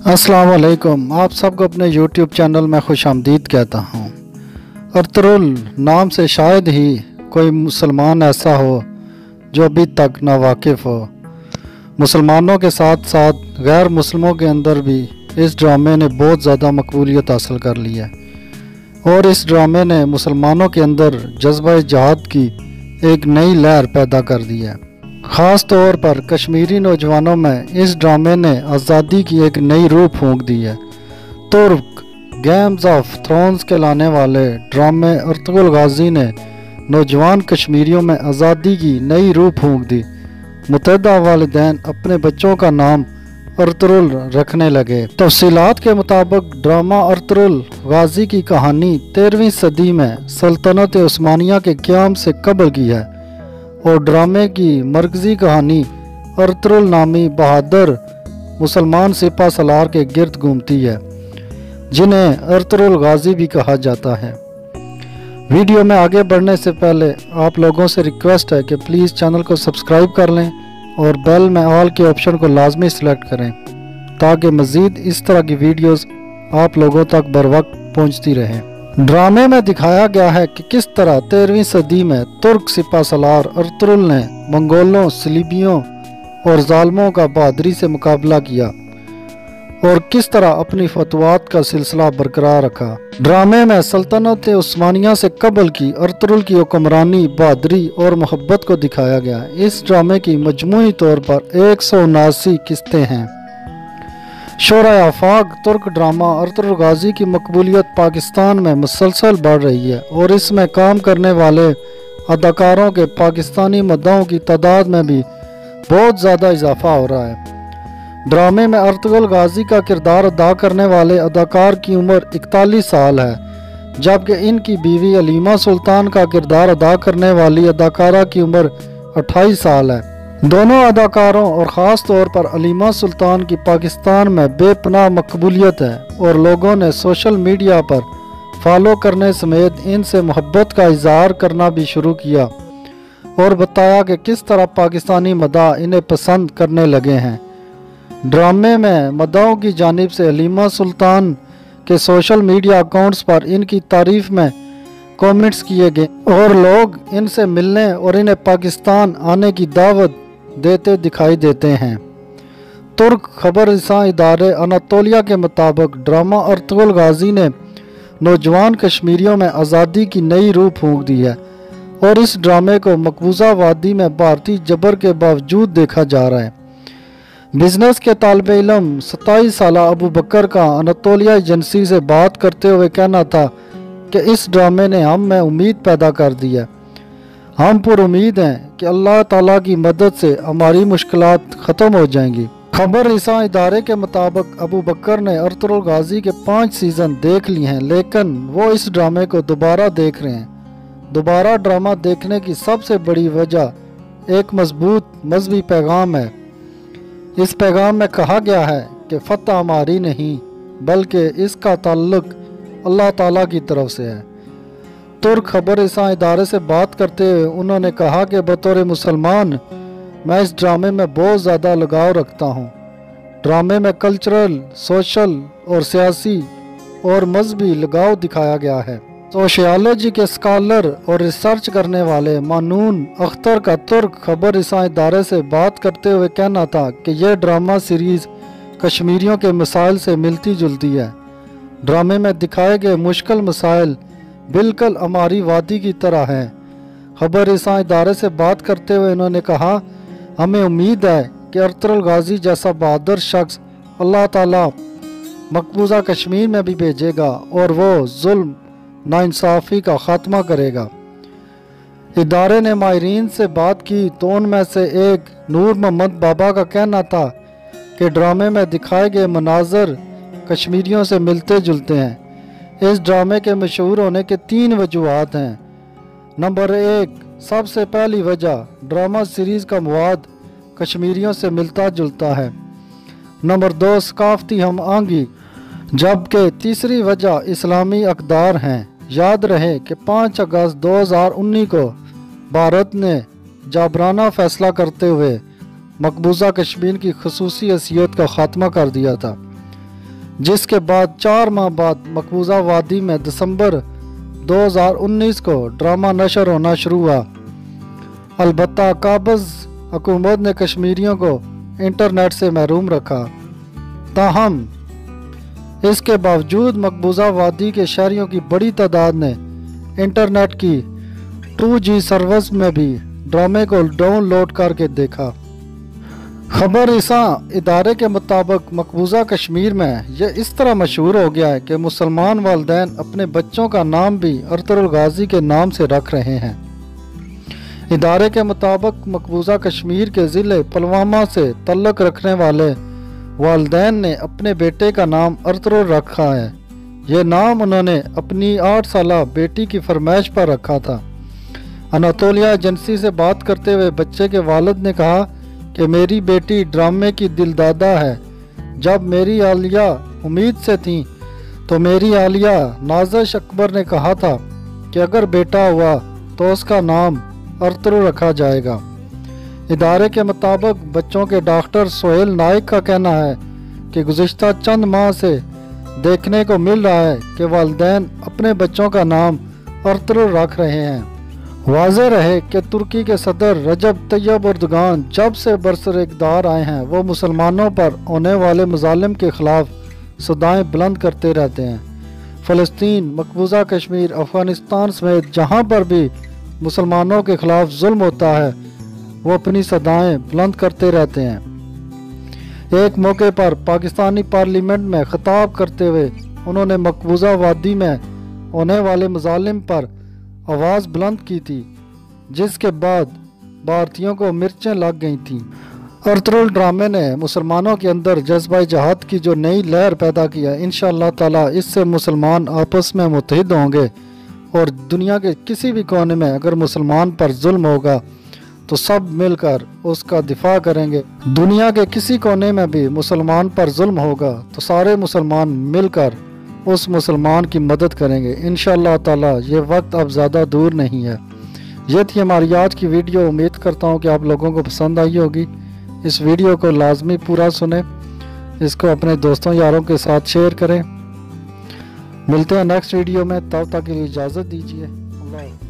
अस्सलाम वालेकुम। आप सबको अपने YouTube चैनल में खुश आमदीद कहता हूँ। अर्तुगरुल नाम से शायद ही कोई मुसलमान ऐसा हो जो अभी तक नावाकिफ़ हो। मुसलमानों के साथ साथ गैर मुस्लिमों के अंदर भी इस ड्रामे ने बहुत ज़्यादा मकबूलियत हासिल कर ली है और इस ड्रामे ने मुसलमानों के अंदर जज्बा जिहाद की एक नई लहर पैदा कर दी है। ख़ास तौर पर कश्मीरी नौजवानों में इस ड्रामे ने आज़ादी की एक नई रूह फूंक दी है। तुर्क गेम्स ऑफ थ्रोन्स के लाने वाले ड्रामे अर्तुगरुल गाजी ने नौजवान कश्मीरियों में आज़ादी की नई रूह फूंक दी। मुतअद्दिद वालिदैन अपने बच्चों का नाम अर्तुगरुल रखने लगे। तफसीलात के मुताबिक ड्रामा अर्तुगरुल गाजी की कहानी 13वीं सदी में सल्तनत उस्मानिया के क़याम से कबल की है और ड्रामे की मरकज़ी कहानी अर्तुगरुल नामी बहादुर मुसलमान सिपा सलार के गिर्द घूमती है, जिन्हें अर्तुगरुल गाजी भी कहा जाता है। वीडियो में आगे बढ़ने से पहले आप लोगों से रिक्वेस्ट है कि प्लीज़ चैनल को सब्सक्राइब कर लें और बेल में ऑल के ऑप्शन को लाजमी सिलेक्ट करें ताकि मज़ीद इस तरह की वीडियोस आप लोगों तक बर वक्त पहुँचती रहें। ड्रामे में दिखाया गया है कि किस तरह 13वीं सदी में तुर्क सिपा सलार अर्तुगरुल ने मंगोलों, सलीबियों और जालिमों का बहादुरी से मुकाबला किया और किस तरह अपनी फतवात का सिलसिला बरकरार रखा। ड्रामे में सल्तनत उस्मानिया से कबल की अर्तुगरुल की हुक्मरानी, बहादुरी और मोहब्बत को दिखाया गया। इस ड्रामे की मजमूई तौर पर 179 किस्तें हैं। शोरा आफाक तुर्क ड्रामा अर्तुगरुल गाजी की मकबूलियत पाकिस्तान में मुसलसल बढ़ रही है और इसमें काम करने वाले अदाकारों के पाकिस्तानी मद्दाहों की तादाद में भी बहुत ज़्यादा इजाफा हो रहा है। ड्रामे में अर्तुगरुल गाजी का किरदार अदा करने वाले अदाकार की उम्र 41 साल है, जबकि इनकी बीवी अलीमा सुल्तान का किरदार अदा करने वाली अदाकारा की उम्र 28 साल है। दोनों अदाकारों और ख़ास तौर पर अलीमा सुल्तान की पाकिस्तान में बेपनाह मकबूलियत है और लोगों ने सोशल मीडिया पर फॉलो करने समेत इनसे मोहब्बत का इजहार करना भी शुरू किया और बताया कि किस तरह पाकिस्तानी मदाह इन्हें पसंद करने लगे हैं। ड्रामे में मदाहों की जानिब से अलीमा सुल्तान के सोशल मीडिया अकाउंट्स पर इनकी तारीफ में कमेंट्स किए गए और लोग इनसे मिलने और इन्हें पाकिस्तान आने की दावत देते दिखाई देते हैं। तुर्क खबर रसां इदारे अनातोलिया के मुताबिक ड्रामा अर्तुगरुल गाजी ने नौजवान कश्मीरियों में आज़ादी की नई रूह फूंक दी है और इस ड्रामे को मकबूजा वादी में भारतीय जबर के बावजूद देखा जा रहा है। बिजनेस के तालिब इल्म 27 साला अबू बकर का अनातोलिया एजेंसी से बात करते हुए कहना था कि इस ड्रामे ने हम में उम्मीद पैदा कर दी है। हम पर उम्मीद हैं कि अल्लाह ताला की मदद से हमारी मुश्किलात ख़त्म हो जाएंगी। खबर रसां इदारे के मुताबिक अबू बकर ने अर्तुगरुल गाजी के 5 सीज़न देख लिए हैं, लेकिन वो इस ड्रामे को दोबारा देख रहे हैं। दोबारा ड्रामा देखने की सबसे बड़ी वजह एक मजबूत मजहबी पैगाम है। इस पैगाम में कहा गया है कि फ़तह हमारी नहीं बल्कि इसका ताल्लुक़ अल्लाह ताला की तरफ से है। तुर्क खबर रसां इदारे से बात करते हुए उन्होंने कहा कि बतौर मुसलमान मैं इस ड्रामे में बहुत ज़्यादा लगाव रखता हूँ। ड्रामे में कल्चरल, सोशल और सियासी और मजहबी लगाव दिखाया गया है। सोशियोलॉजी के स्कॉलर और रिसर्च करने वाले मानून अख्तर का तुर्क खबर रसां इदारे से बात करते हुए कहना था कि यह ड्रामा सीरीज़ कश्मीरियों के मसाइल से मिलती जुलती है। ड्रामे में दिखाए गए मुश्किल मसाइल बिल्कुल हमारी वादी की तरह हैं। खबर रसां इदारे से बात करते हुए उन्होंने कहा, हमें उम्मीद है कि अर्तुगरुल गाजी जैसा बहादुर शख्स अल्लाह ताला मकबूजा कश्मीर में भी भेजेगा और वो जुल्म नाइंसाफ़ी का ख़ात्मा करेगा। इदारे ने माहिरीन से बात की तो उनमें से एक नूर मोहम्मद बाबा का कहना था कि ड्रामे में दिखाए गए मनाजर कश्मीरियों से मिलते जुलते हैं। इस ड्रामे के मशहूर होने के 3 वजूहात हैं। नंबर 1, सबसे पहली वजह ड्रामा सीरीज़ का मवाद कश्मीरियों से मिलता जुलता है। नंबर 2, सकाफ़ती हम आहंगी, जबकि तीसरी वजह इस्लामी अक़दार हैं। याद रहे कि 5 अगस्त 2019 को भारत ने जाबराना फ़ैसला करते हुए मकबूजा कश्मीर की खसूसी हैसियत का ख़ात्मा कर दिया था। जिस के बाद 4 माह बाद मकबूजा वादी में दिसंबर 2019 को ड्रामा नशर होना शुरू हुआ। अलबत्ता काबज़ हुकूमत ने कश्मीरियों को इंटरनेट से महरूम रखा। ताहम इसके बावजूद मकबूजा वादी के शहरियों की बड़ी तादाद ने इंटरनेट की 2G सर्विस में भी ड्रामे को डाउनलोड करके देखा। खबर इसा इदारे के मुताबिक मकबूजा कश्मीर में यह इस तरह मशहूर हो गया है कि मुसलमान वालिदैन अपने बच्चों का नाम भी अर्तुगरुल गाजी के नाम से रख रहे हैं। इदारे के मुताबिक मकबूजा कश्मीर के ज़िले पुलवामा से तल्लुक़ रखने वाले वालिदैन ने अपने बेटे का नाम अर्तुगरुल रखा है। यह नाम उन्होंने अपनी 8 साला बेटी की फरमाइश पर रखा था। अनातोलिया एजेंसी से बात करते हुए बच्चे के वालिद ने कहा कि मेरी बेटी ड्रामे की दिलदादा है। जब मेरी आलिया उम्मीद से थी तो मेरी आलिया नाज़िश अकबर ने कहा था कि अगर बेटा हुआ तो उसका नाम अर्तुगरुल रखा जाएगा। इदारे के मुताबिक बच्चों के डॉक्टर सोहेल नाइक का कहना है कि गुज़िश्ता चंद माह से देखने को मिल रहा है कि वालिदैन अपने बच्चों का नाम अर्तुगरुल रख रहे हैं। वाज़ेह रहे कि तुर्की के सदर रजब तैयब एर्दोगान जब से बरसर इक़्तिदार आए हैं वो मुसलमानों पर होने वाले मज़ालिम के ख़िलाफ़ सदाएँ बुलंद करते रहते हैं। फ़लस्तीन, मकबूजा कश्मीर, अफ़गानिस्तान समेत जहाँ पर भी मुसलमानों के ख़िलाफ़ जुल्म होता है वो अपनी सदाएँ बुलंद करते रहते हैं। एक मौके पर पाकिस्तानी पार्लियामेंट में ख़िताब करते हुए उन्होंने मकबूजा वादी में होने वाले मज़ालिम पर आवाज़ बुलंद की थी, जिसके बाद भारतीयों को मिर्चें लग गई थीं। अर्तुगरुल ड्रामे ने मुसलमानों के अंदर जज्बा जहाद की जो नई लहर पैदा किया, इंशाअल्लाह ताला इससे मुसलमान आपस में मुत्तहिद होंगे और दुनिया के किसी भी कोने में अगर मुसलमान पर जुल्म होगा तो सब मिलकर उसका दिफा करेंगे। दुनिया के किसी कोने में भी मुसलमान पर जुल्म होगा तो सारे मुसलमान मिलकर उस मुसलमान की मदद करेंगे। इंशाअल्लाह ताला ये वक्त अब ज़्यादा दूर नहीं है। ये थी हमारी आज की वीडियो। उम्मीद करता हूँ कि आप लोगों को पसंद आई होगी। इस वीडियो को लाजमी पूरा सुने, इसको अपने दोस्तों यारों के साथ शेयर करें। मिलते हैं नेक्स्ट वीडियो में, तब तक के लिए इजाज़त दीजिए। अल्लाह।